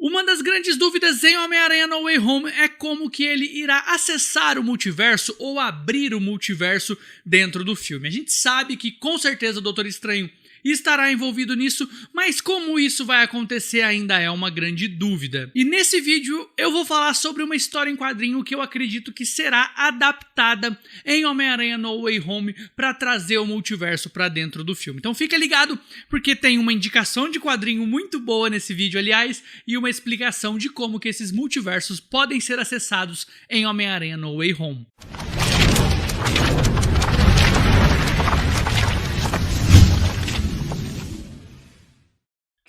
Uma das grandes dúvidas em Homem-Aranha No Way Home é como que ele irá acessar o multiverso ou abrir o multiverso dentro do filme. A gente sabe que com certeza o Doutor Estranho estará envolvido nisso, mas como isso vai acontecer ainda é uma grande dúvida. E nesse vídeo eu vou falar sobre uma história em quadrinho que eu acredito que será adaptada em Homem-Aranha No Way Home para trazer o multiverso para dentro do filme. Então fica ligado, porque tem uma indicação de quadrinho muito boa nesse vídeo, aliás, e uma explicação de como que esses multiversos podem ser acessados em Homem-Aranha No Way Home.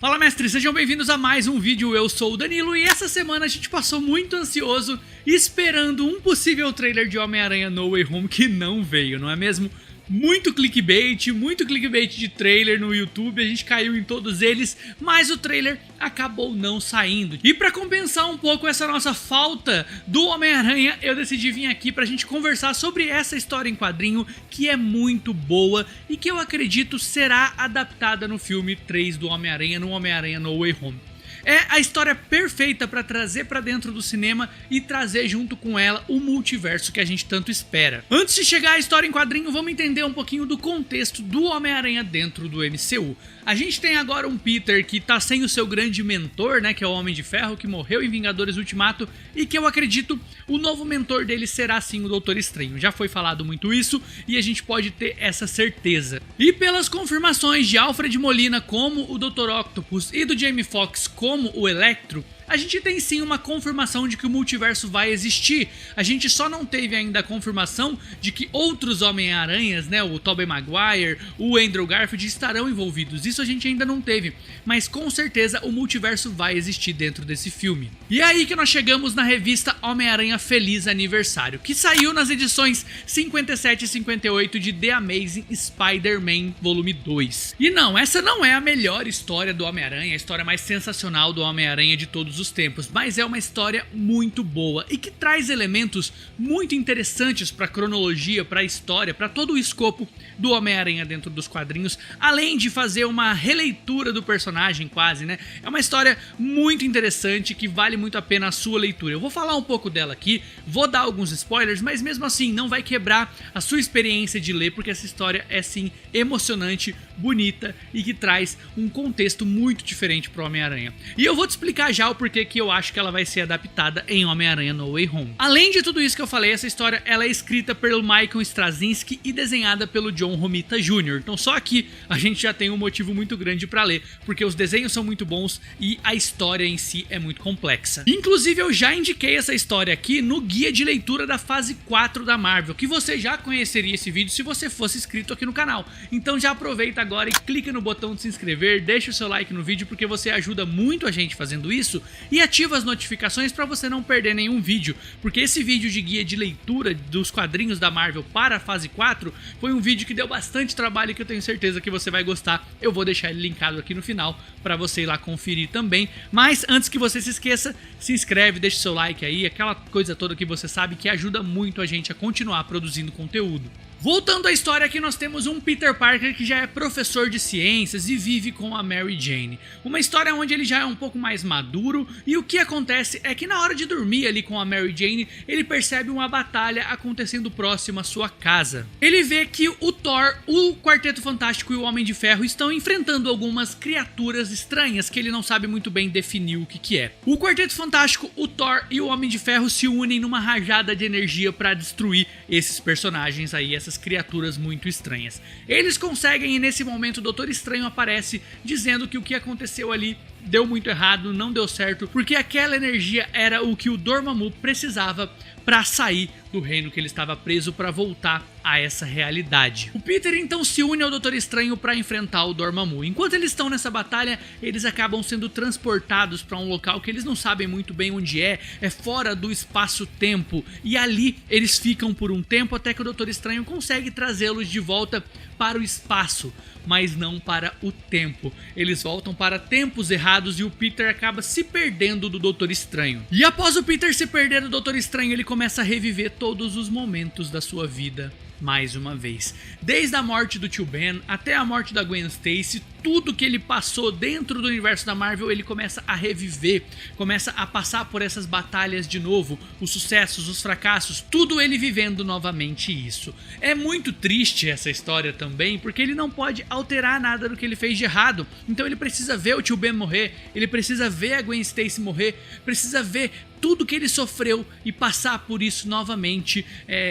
Fala, mestres, sejam bem-vindos a mais um vídeo. Eu sou o Danilo e essa semana a gente passou muito ansioso esperando um possível trailer de Homem-Aranha No Way Home que não veio, não é mesmo? Muito clickbait de trailer no YouTube, a gente caiu em todos eles, mas o trailer acabou não saindo. E para compensar um pouco essa nossa falta do Homem-Aranha, eu decidi vir aqui pra gente conversar sobre essa história em quadrinho que é muito boa e que eu acredito será adaptada no filme 3 do Homem-Aranha, no Homem-Aranha No Way Home. É a história perfeita para trazer para dentro do cinema e trazer junto com ela o multiverso que a gente tanto espera. Antes de chegar à história em quadrinho, vamos entender um pouquinho do contexto do Homem-Aranha dentro do MCU. A gente tem agora um Peter que tá sem o seu grande mentor, né, que é o Homem de Ferro, que morreu em Vingadores Ultimato, e que eu acredito o novo mentor dele será sim o Doutor Estranho. Já foi falado muito isso e a gente pode ter essa certeza. E pelas confirmações de Alfred Molina como o Dr. Octopus e do Jamie Foxx como o Electro, a gente tem sim uma confirmação de que o multiverso vai existir. A gente só não teve ainda a confirmação de que outros Homem-Aranhas, né, o Tobey Maguire, o Andrew Garfield estarão envolvidos. Isso a gente ainda não teve, mas com certeza o multiverso vai existir dentro desse filme. E é aí que nós chegamos na revista Homem-Aranha Feliz Aniversário, que saiu nas edições 57 e 58 de The Amazing Spider-Man Volume 2. E não, essa não é a melhor história do Homem-Aranha, a história mais sensacional do Homem-Aranha de todos os tempos, mas é uma história muito boa e que traz elementos muito interessantes para a cronologia, para a história, para todo o escopo do Homem-Aranha dentro dos quadrinhos, além de fazer uma releitura do personagem quase, né? É uma história muito interessante que vale muito a pena a sua leitura. Eu vou falar um pouco dela aqui, vou dar alguns spoilers, mas mesmo assim não vai quebrar a sua experiência de ler, porque essa história é sim emocionante, bonita e que traz um contexto muito diferente para o Homem-Aranha. E eu vou te explicar já o porquê que eu acho que ela vai ser adaptada em Homem-Aranha No Way Home. Além de tudo isso que eu falei, essa história ela é escrita pelo Michael Straczynski e desenhada pelo John Romita Jr. Então só aqui a gente já tem um motivo muito grande para ler, porque os desenhos são muito bons e a história em si é muito complexa. Inclusive eu já indiquei essa história aqui no guia de leitura da fase 4 da Marvel, que você já conheceria esse vídeo se você fosse inscrito aqui no canal. Então já aproveita agora e clica no botão de se inscrever, deixa o seu like no vídeo, porque você ajuda muito a gente fazendo isso, e ativa as notificações para você não perder nenhum vídeo, porque esse vídeo de guia de leitura dos quadrinhos da Marvel para a fase 4 foi um vídeo que deu bastante trabalho e que eu tenho certeza que você vai gostar. Eu vou deixar ele linkado aqui no final para você ir lá conferir também, mas antes que você se esqueça, se inscreve, deixa o seu like aí, aquela coisa toda que você sabe que ajuda muito a gente a continuar produzindo conteúdo. Voltando à história, aqui nós temos um Peter Parker que já é professor de ciências e vive com a Mary Jane. Uma história onde ele já é um pouco mais maduro e o que acontece é que na hora de dormir ali com a Mary Jane, ele percebe uma batalha acontecendo próximo à sua casa. Ele vê que o Thor, o Quarteto Fantástico e o Homem de Ferro estão enfrentando algumas criaturas estranhas que ele não sabe muito bem definir o que é. O Quarteto Fantástico, o Thor e o Homem de Ferro se unem numa rajada de energia para destruir esses personagens aí, essas criaturas muito estranhas. Eles conseguem e nesse momento o Doutor Estranho aparece dizendo que o que aconteceu ali deu muito errado, não deu certo, porque aquela energia era o que o Dormammu precisava para sair do reino que ele estava preso, para voltar a essa realidade. O Peter então se une ao Doutor Estranho para enfrentar o Dormammu. Enquanto eles estão nessa batalha, eles acabam sendo transportados para um local que eles não sabem muito bem onde é fora do espaço-tempo, e ali eles ficam por um tempo até que o Doutor Estranho consegue trazê-los de volta para o espaço, mas não para o tempo. Eles voltam para tempos errados e o Peter acaba se perdendo do Doutor Estranho. E após o Peter se perder do Doutor Estranho, ele começa a reviver todos os momentos da sua vida mais uma vez. Desde a morte do tio Ben até a morte da Gwen Stacy, tudo que ele passou dentro do universo da Marvel, ele começa a reviver, começa a passar por essas batalhas de novo, os sucessos, os fracassos, tudo ele vivendo novamente isso. É muito triste essa história também, porque ele não pode alterar nada do que ele fez de errado, então ele precisa ver o tio Ben morrer, ele precisa ver a Gwen Stacy morrer, precisa ver tudo que ele sofreu e passar por isso novamente,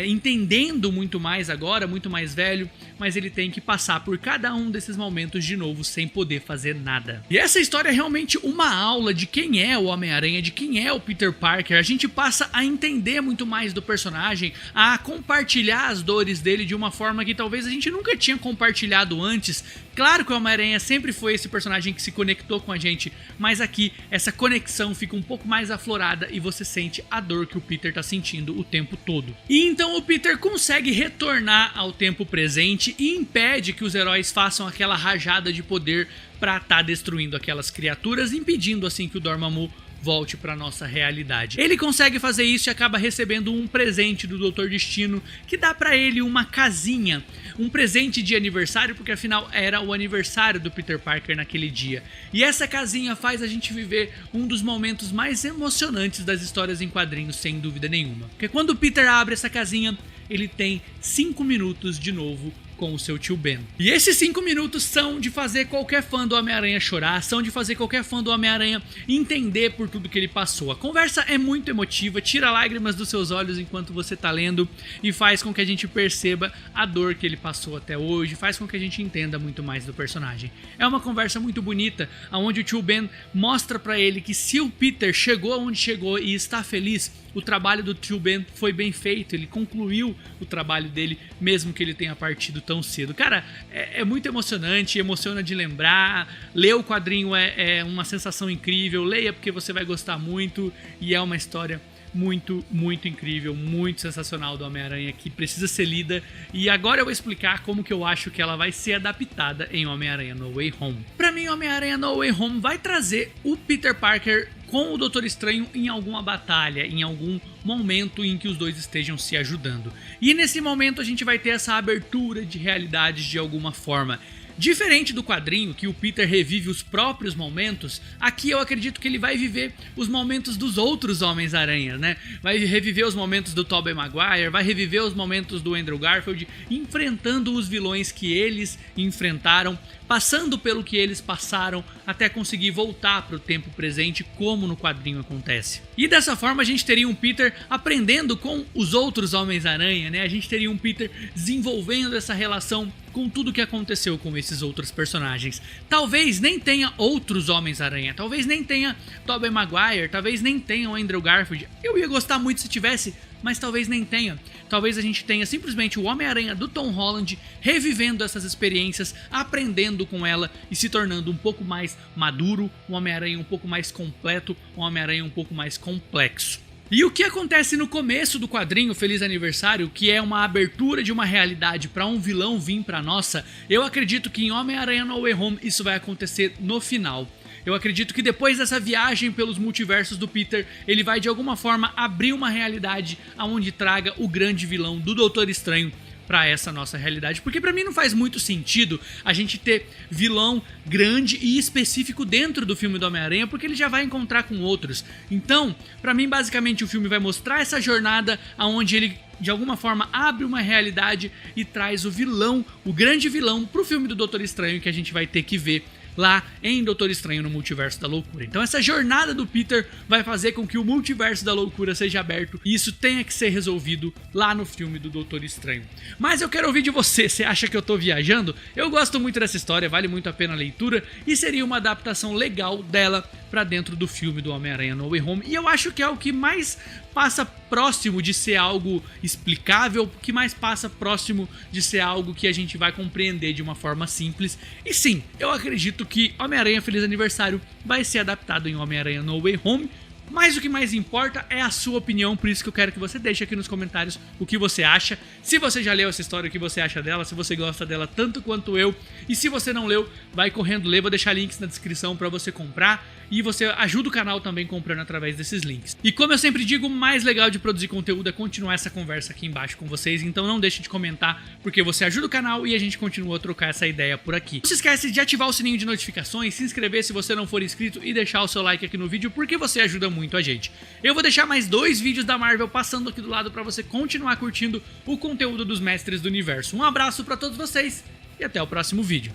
entendendo muito mais agora, muito mais velho, mas ele tem que passar por cada um desses momentos de novo sem poder fazer nada. E essa história é realmente uma aula de quem é o Homem-Aranha, de quem é o Peter Parker. A gente passa a entender muito mais do personagem, a compartilhar as dores dele de uma forma que talvez a gente nunca tinha compartilhado antes. Claro que o Homem-Aranha sempre foi esse personagem que se conectou com a gente, mas aqui essa conexão fica um pouco mais aflorada e você sente a dor que o Peter tá sentindo o tempo todo. E então o Peter consegue retornar ao tempo presente e impede que os heróis façam aquela rajada de poder pra tá destruindo aquelas criaturas, impedindo assim que o Dormammu volte para nossa realidade. Ele consegue fazer isso e acaba recebendo um presente do Doutor Destino que dá para ele uma casinha, um presente de aniversário, porque afinal era o aniversário do Peter Parker naquele dia. E essa casinha faz a gente viver um dos momentos mais emocionantes das histórias em quadrinhos, sem dúvida nenhuma. Porque quando o Peter abre essa casinha, ele tem 5 minutos de novo com o seu tio Ben. E esses 5 minutos são de fazer qualquer fã do Homem-Aranha chorar, são de fazer qualquer fã do Homem-Aranha entender por tudo que ele passou. A conversa é muito emotiva, tira lágrimas dos seus olhos enquanto você tá lendo e faz com que a gente perceba a dor que ele passou até hoje, faz com que a gente entenda muito mais do personagem. É uma conversa muito bonita, onde o tio Ben mostra pra ele que se o Peter chegou onde chegou e está feliz, o trabalho do tio Ben foi bem feito, ele concluiu o trabalho dele, mesmo que ele tenha partido tão cedo. Cara, é muito emocionante, emociona de lembrar, ler o quadrinho é uma sensação incrível, leia porque você vai gostar muito, e é uma história muito, muito incrível, muito sensacional do Homem-Aranha que precisa ser lida, e agora eu vou explicar como que eu acho que ela vai ser adaptada em Homem-Aranha No Way Home. Pra mim, Homem-Aranha No Way Home vai trazer o Peter Parker com o Doutor Estranho em alguma batalha, em algum momento em que os dois estejam se ajudando. E nesse momento a gente vai ter essa abertura de realidades de alguma forma. Diferente do quadrinho, que o Peter revive os próprios momentos, aqui eu acredito que ele vai viver os momentos dos outros Homens-Aranha, né? Vai reviver os momentos do Tobey Maguire, vai reviver os momentos do Andrew Garfield, enfrentando os vilões que eles enfrentaram, passando pelo que eles passaram, até conseguir voltar para o tempo presente, como no quadrinho acontece. E dessa forma a gente teria um Peter aprendendo com os outros Homens-Aranha, né? A gente teria um Peter desenvolvendo essa relação com tudo que aconteceu com esses outros personagens. Talvez nem tenha outros Homens-Aranha, talvez nem tenha Tobey Maguire, talvez nem tenha o Andrew Garfield. Eu ia gostar muito se tivesse, mas talvez nem tenha. Talvez a gente tenha simplesmente o Homem-Aranha do Tom Holland revivendo essas experiências, aprendendo com ela e se tornando um pouco mais maduro, um Homem-Aranha um pouco mais completo, um Homem-Aranha um pouco mais complexo. E o que acontece no começo do quadrinho Feliz Aniversário, que é uma abertura de uma realidade para um vilão vir para nossa, eu acredito que em Homem-Aranha No Way Home isso vai acontecer no final. Eu acredito que depois dessa viagem pelos multiversos do Peter, ele vai de alguma forma abrir uma realidade aonde traga o grande vilão do Doutor Estranho pra essa nossa realidade, porque pra mim não faz muito sentido a gente ter vilão grande e específico dentro do filme do Homem-Aranha, porque ele já vai encontrar com outros. Então, pra mim, basicamente, o filme vai mostrar essa jornada aonde ele de alguma forma abre uma realidade e traz o vilão, o grande vilão, pro filme do Doutor Estranho, que a gente vai ter que ver lá em Doutor Estranho no Multiverso da Loucura. Então essa jornada do Peter vai fazer com que o Multiverso da Loucura seja aberto e isso tenha que ser resolvido lá no filme do Doutor Estranho. Mas eu quero ouvir de você, você acha que eu tô viajando? Eu gosto muito dessa história, vale muito a pena a leitura e seria uma adaptação legal dela pra dentro do filme do Homem-Aranha No Way Home, e eu acho que é o que mais passa próximo de ser algo explicável, que mais passa próximo de ser algo que a gente vai compreender de uma forma simples. E sim, eu acredito que Homem-Aranha Feliz Aniversário vai ser adaptado em Homem-Aranha No Way Home, Mas o que mais importa é a sua opinião, por isso que eu quero que você deixe aqui nos comentários o que você acha. Se você já leu essa história, o que você acha dela, se você gosta dela tanto quanto eu. E se você não leu, vai correndo ler, vou deixar links na descrição pra você comprar. E você ajuda o canal também comprando através desses links. E como eu sempre digo, o mais legal de produzir conteúdo é continuar essa conversa aqui embaixo com vocês. Então não deixe de comentar, porque você ajuda o canal e a gente continua a trocar essa ideia por aqui. Não se esquece de ativar o sininho de notificações, se inscrever se você não for inscrito e deixar o seu like aqui no vídeo, porque você ajuda muito a gente. Eu vou deixar mais 2 vídeos da Marvel passando aqui do lado pra você continuar curtindo o conteúdo dos Mestres do Universo. Um abraço pra todos vocês e até o próximo vídeo.